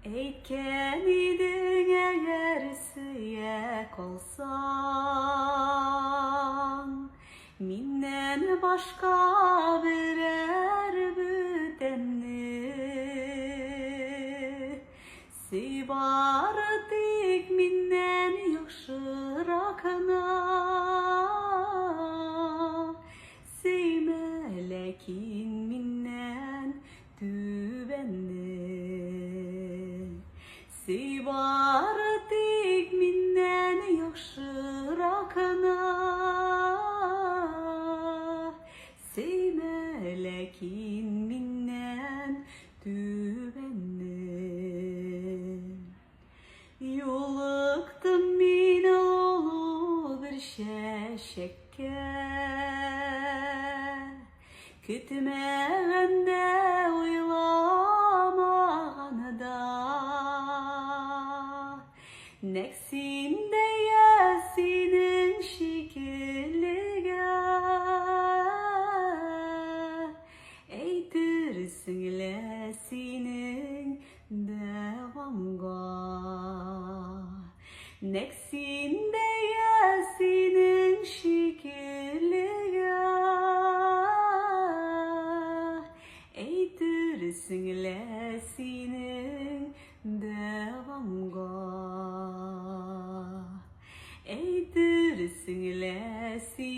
Eyken idin eğer sıyek olsan, minnen başka birer büdenni sibardik minnen yaşırakına simelekin minnen dübenni sibardik minnen yaşırakına simelekin minnen dübenni yoluktım min olu bir şeşekke kütmegende uylamağında neksinde yasinin şikillige eytirsin lesinin devamga neksinde yasinin şikillige eytirsin lesinin devamga eytirsin lesinin